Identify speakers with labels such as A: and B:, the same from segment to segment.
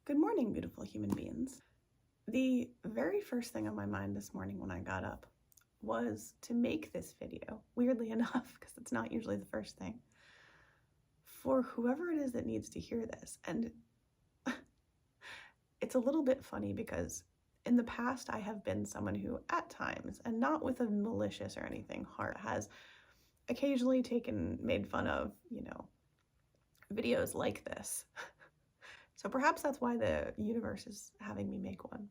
A: Good morning, beautiful human beings. The very first thing on my mind this morning when I got up was to make this video, weirdly enough, because it's not usually the first thing, for whoever it is that needs to hear this. And it's a little bit funny because in the past I have been someone who at times, and not with a malicious or anything heart, has occasionally made fun of, videos like this. So perhaps that's why the universe is having me make one.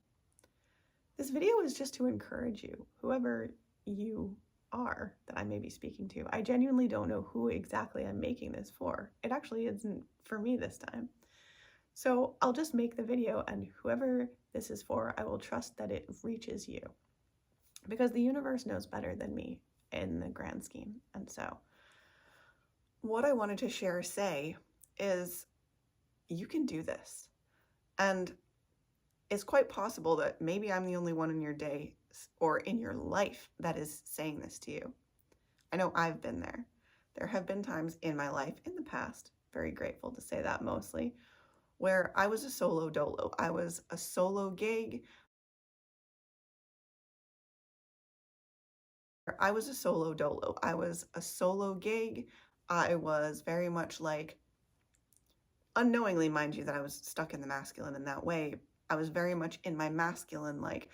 A: This video is just to encourage you, whoever you are that I may be speaking to. I genuinely don't know who exactly I'm making this for. It actually isn't for me this time. So I'll just make the video, and whoever this is for, I will trust that it reaches you, because the universe knows better than me in the grand scheme. And so what I wanted to say is you can do this. And it's quite possible that maybe I'm the only one in your day or in your life that is saying this to you. I know I've been there. There have been times in my life in the past, very grateful to say that mostly, where I was a solo dolo. I was a solo gig. I was a solo dolo. I was a solo gig. I was very much like, unknowingly, mind you, that I was stuck in the masculine in that way. I was very much in my masculine, like,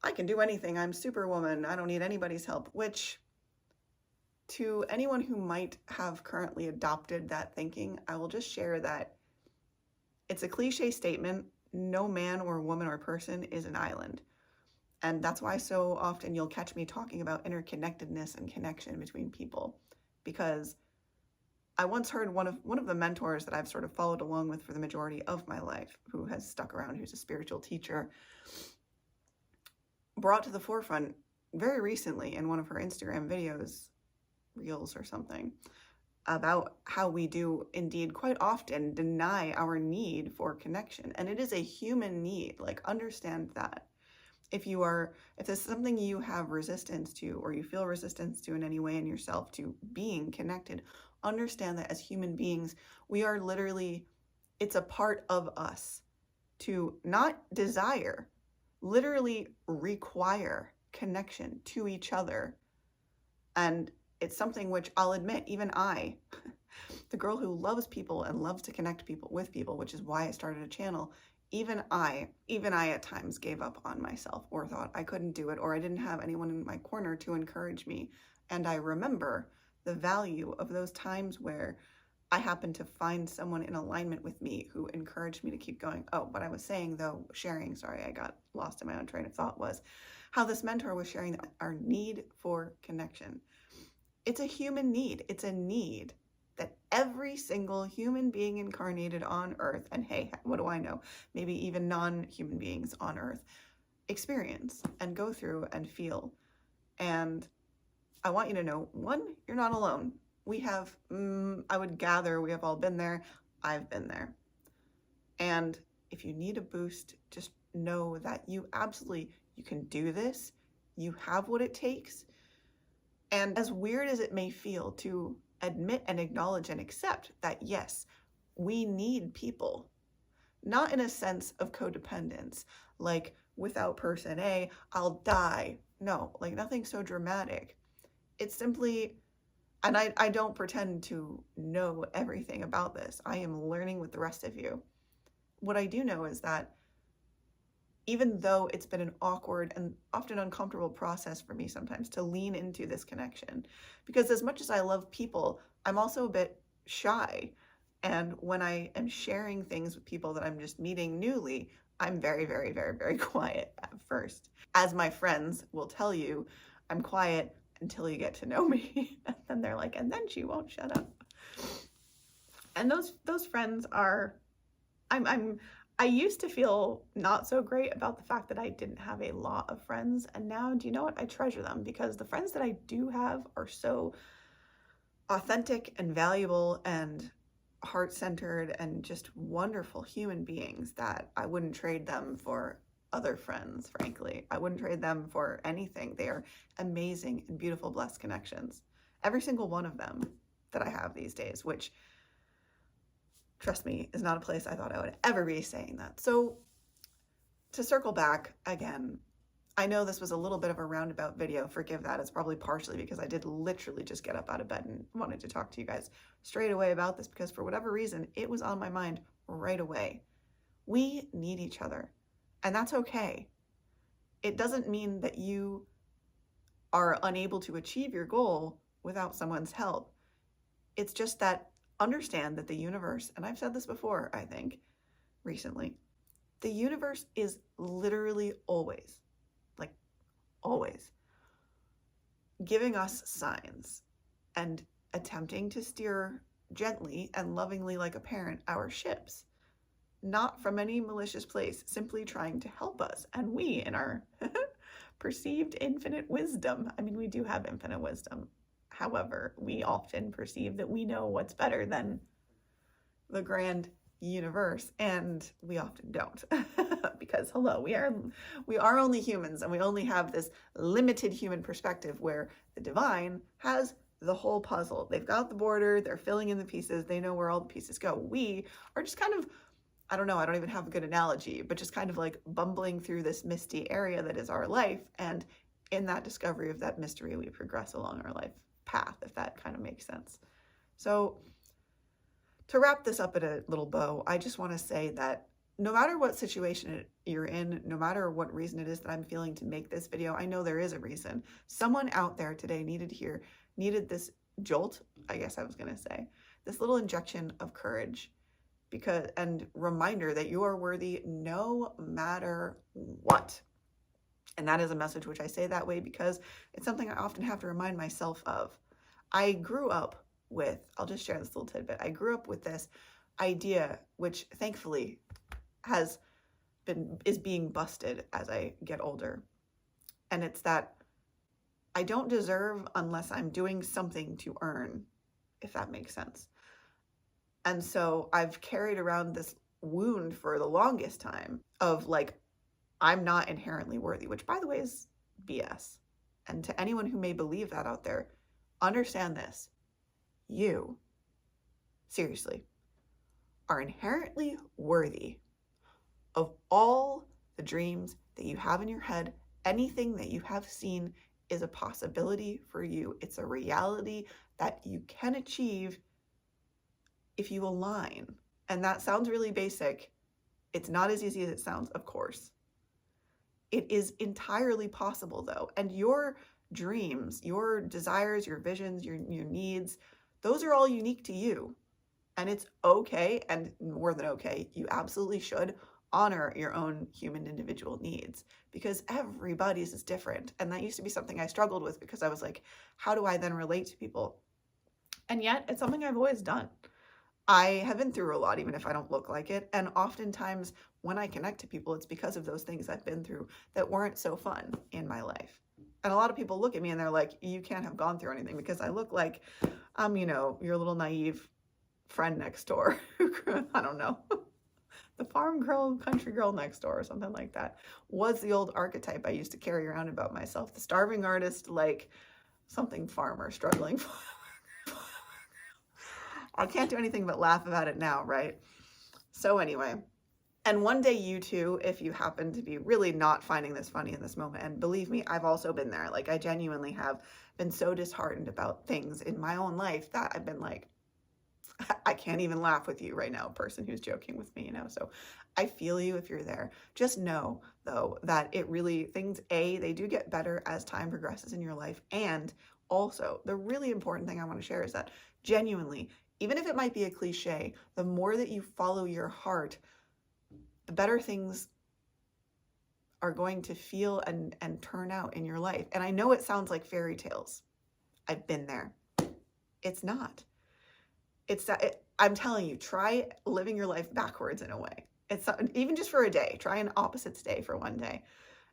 A: I can do anything, I'm Superwoman, I don't need anybody's help, which to anyone who might have currently adopted that thinking, I will just share that it's a cliche statement. No man or woman or person is an island. And that's why so often you'll catch me talking about interconnectedness and connection between people, because I once heard one of the mentors that I've sort of followed along with for the majority of my life, who has stuck around, who's a spiritual teacher, brought to the forefront very recently in one of her Instagram videos, reels or something, about how we do indeed quite often deny our need for connection. And it is a human need. Like, understand that. If there's something you have resistance to, or you feel resistance to in any way in yourself to being connected, understand that as human beings, we are literally, it's a part of us to not desire, literally require connection to each other. And it's something which I'll admit, even I, the girl who loves people and loves to connect people with people, which is why I started a channel, even I at times gave up on myself, or thought I couldn't do it, or I didn't have anyone in my corner to encourage me. And I remember the value of those times where I happened to find someone in alignment with me who encouraged me to keep going. Oh, what I was saying though, sorry, I got lost in my own train of thought, was how this mentor was sharing our need for connection. It's a human need. It's a need that every single human being incarnated on Earth, and hey, what do I know, maybe even non-human beings on Earth, experience and go through and feel. And I want you to know, one, you're not alone. We have, I would gather, we have all been there. I've been there. And if you need a boost, just know that you can do this. You have what it takes. And as weird as it may feel to admit and acknowledge and accept that, yes, we need people, not in a sense of codependence, like without person A, I'll die. No, like nothing so dramatic. It's simply, and I don't pretend to know everything about this. I am learning with the rest of you. What I do know is that even though it's been an awkward and often uncomfortable process for me sometimes to lean into this connection, because as much as I love people, I'm also a bit shy. And when I am sharing things with people that I'm just meeting newly, I'm very, very, very, very quiet at first. As my friends will tell you, I'm quiet until you get to know me. And then they're like, and then she won't shut up. And those friends are, I used to feel not so great about the fact that I didn't have a lot of friends, and now, do you know what? I treasure them, because the friends that I do have are so authentic and valuable and heart-centered and just wonderful human beings that I wouldn't trade them for other friends, frankly. I wouldn't trade them for anything. They are amazing and beautiful, blessed connections. Every single one of them that I have these days, which trust me, is not a place I thought I would ever be saying that. So to circle back again, I know this was a little bit of a roundabout video. Forgive that. It's probably partially because I did literally just get up out of bed and wanted to talk to you guys straight away about this because for whatever reason, it was on my mind right away. We need each other, and that's okay. It doesn't mean that you are unable to achieve your goal without someone's help. It's just that understand that the universe, and I've said this before, I think, recently, the universe is literally always, like always, giving us signs and attempting to steer gently and lovingly like a parent our ships, not from any malicious place, simply trying to help us. And we, in our perceived infinite wisdom, I mean, we do have infinite wisdom. However, we often perceive that we know what's better than the grand universe, and we often don't. Because hello, we are only humans, and we only have this limited human perspective where the divine has the whole puzzle. They've got the border, they're filling in the pieces, they know where all the pieces go. We are just kind of, I don't know, I don't even have a good analogy, but just kind of like bumbling through this misty area that is our life, and in that discovery of that mystery, we progress along our life path, if that kind of makes sense. So to wrap this up at a little bow, I just want to say that no matter what situation you're in, no matter what reason it is that I'm feeling to make this video, I know there is a reason. Someone out there today needed this jolt, I guess I was going to say, this little injection of courage, and reminder that you are worthy no matter what. And that is a message which I say that way because it's something I often have to remind myself of. I grew up with, I'll just share this little tidbit. I grew up with this idea, which thankfully is being busted as I get older. And it's that I don't deserve unless I'm doing something to earn, if that makes sense. And so I've carried around this wound for the longest time of like, I'm not inherently worthy, which by the way is BS. And to anyone who may believe that out there, understand this. You, seriously, are inherently worthy of all the dreams that you have in your head. Anything that you have seen is a possibility for you. It's a reality that you can achieve if you align. And that sounds really basic. It's not as easy as it sounds, of course. It is entirely possible though. And your dreams, your desires, your visions, your needs, those are all unique to you. And it's okay, and more than okay, you absolutely should honor your own human individual needs because everybody's is different. And that used to be something I struggled with because I was like, how do I then relate to people? And yet it's something I've always done. I have been through a lot, even if I don't look like it. And oftentimes when I connect to people, it's because of those things I've been through that weren't so fun in my life. And a lot of people look at me and they're like, you can't have gone through anything because I look like I'm, your little naive friend next door. I don't know. The farm girl, country girl next door or something like that was the old archetype I used to carry around about myself. The starving artist, like something farmer, struggling farmer. I can't do anything but laugh about it now, right? So anyway, and one day you too, if you happen to be really not finding this funny in this moment, and believe me, I've also been there. Like I genuinely have been so disheartened about things in my own life that I've been like, I can't even laugh with you right now, person who's joking with me, So I feel you if you're there. Just know though, that things, they do get better as time progresses in your life. And also the really important thing I want to share is that genuinely, even if it might be a cliche, the more that you follow your heart, the better things are going to feel and turn out in your life. And I know it sounds like fairy tales. I've been there. It's not. I'm telling you, try living your life backwards in a way. It's not, even just for a day, try an opposites day for one day.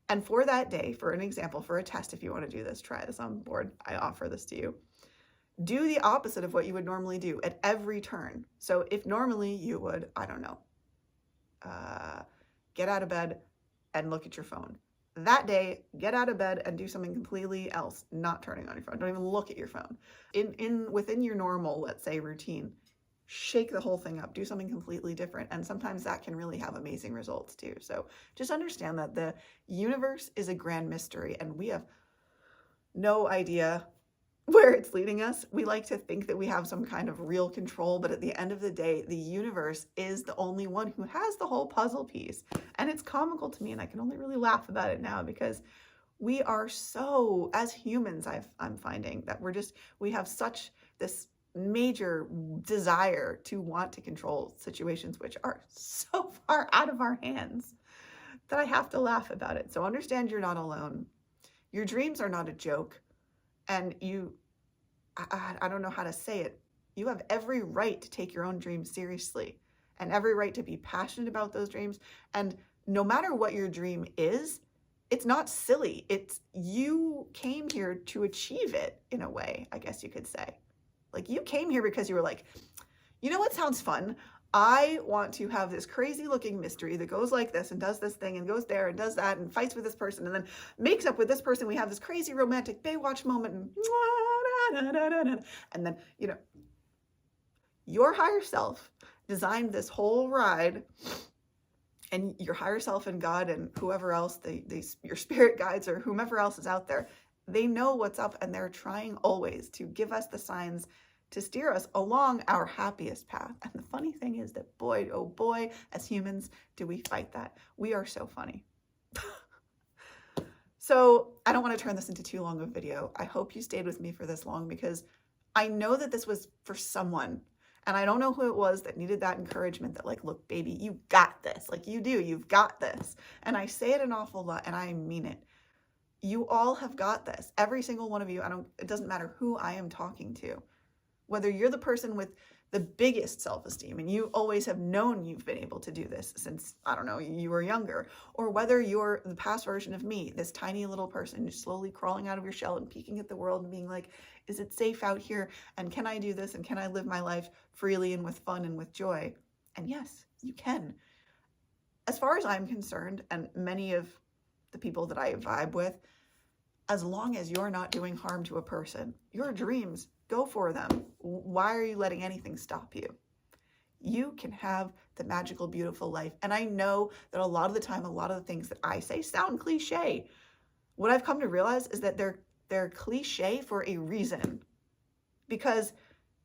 A: And for that day, for an example, for a test, if you want to do this, try this on board. I offer this to you. Do the opposite of what you would normally do at every turn. So if normally you would, I don't know, get out of bed and look at your phone. That day, get out of bed and do something completely else, not turning on your phone. Don't even look at your phone. Within your normal, let's say, routine, shake the whole thing up, do something completely different. And sometimes that can really have amazing results too. So just understand that the universe is a grand mystery and we have no idea where it's leading us. We like to think that we have some kind of real control, but at the end of the day, the universe is the only one who has the whole puzzle piece. And it's comical to me, and I can only really laugh about it now because we are so, as humans, I'm finding that we have such this major desire to want to control situations which are so far out of our hands that I have to laugh about it. So understand you're not alone. Your dreams are not a joke. And I don't know how to say it. You have every right to take your own dreams seriously and every right to be passionate about those dreams. And no matter what your dream is, it's not silly. It's you came here to achieve it in a way, I guess you could say. Like you came here because you were like, you know what sounds fun? I want to have this crazy looking mystery that goes like this and does this thing and goes there and does that and fights with this person and then makes up with this person. We have this crazy romantic Baywatch moment and then, you know, your higher self designed this whole ride, and your higher self and God and whoever else, your spirit guides or whomever else is out there, they know what's up and they're trying always to give us the signs to steer us along our happiest path. And the funny thing is that boy, oh boy, as humans, do we fight that. We are so funny. So I don't want to turn this into too long of a video. I hope you stayed with me for this long because I know that this was for someone. And I don't know who it was that needed that encouragement that like, look, baby, you got this. Like you do, you've got this. And I say it an awful lot and I mean it. You all have got this. Every single one of you. It doesn't matter who I am talking to. Whether you're the person with the biggest self-esteem and you always have known you've been able to do this since, I don't know, you were younger, or whether you're the past version of me, this tiny little person who's slowly crawling out of your shell and peeking at the world and being like, is it safe out here? And can I do this? And can I live my life freely and with fun and with joy? And yes, you can. As far as I'm concerned, and many of the people that I vibe with, as long as you're not doing harm to a person, your dreams, go for them. Why are you letting anything stop you? You can have the magical, beautiful life. And I know that a lot of the time, a lot of the things that I say sound cliche. What I've come to realize is that they're cliche for a reason. Because,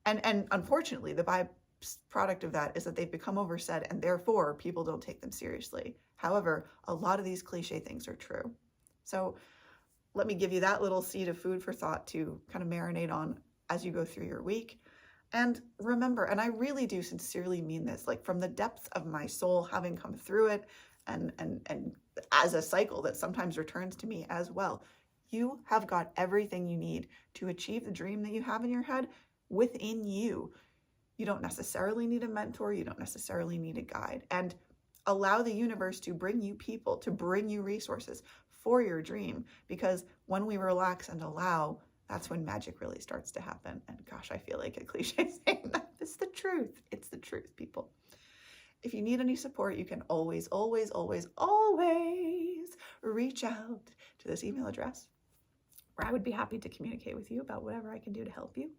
A: and unfortunately, the byproduct of that is that they've become oversaid and therefore people don't take them seriously. However, a lot of these cliche things are true. So let me give you that little seed of food for thought to kind of marinate on as you go through your week. And remember, and I really do sincerely mean this, like from the depths of my soul, having come through it and as a cycle that sometimes returns to me as well, you have got everything you need to achieve the dream that you have in your head within you. You don't necessarily need a mentor. You don't necessarily need a guide. And allow the universe to bring you people, to bring you resources for your dream. Because when we relax and allow, that's when magic really starts to happen. And gosh, I feel like a cliche saying that. It's the truth. It's the truth, people. If you need any support, you can always, always, always, always reach out to this email address where I would be happy to communicate with you about whatever I can do to help you.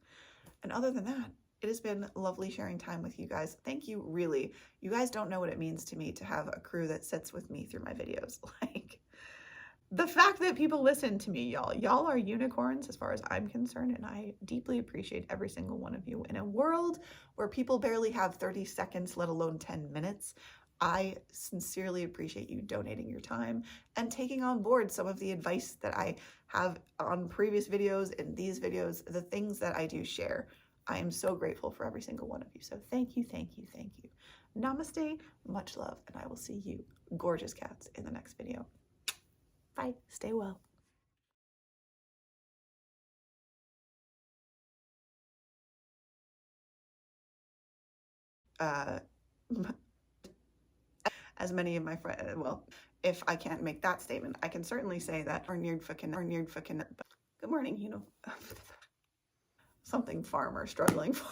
A: And other than that, it has been lovely sharing time with you guys. Thank you, really. You guys don't know what it means to me to have a crew that sits with me through my videos. Like, the fact that people listen to me, y'all are unicorns as far as I'm concerned, and I deeply appreciate every single one of you. In a world where people barely have 30 seconds, let alone 10 minutes, I sincerely appreciate you donating your time and taking on board some of the advice that I have on previous videos and these videos, the things that I do share. I am so grateful for every single one of you. So thank you, thank you, thank you. Namaste, much love, and I will see you, gorgeous cats, in the next video. Bye. Stay well. As many of my friends, well, if I can't make that statement, I can certainly say that good morning, you know, something farmer struggling for.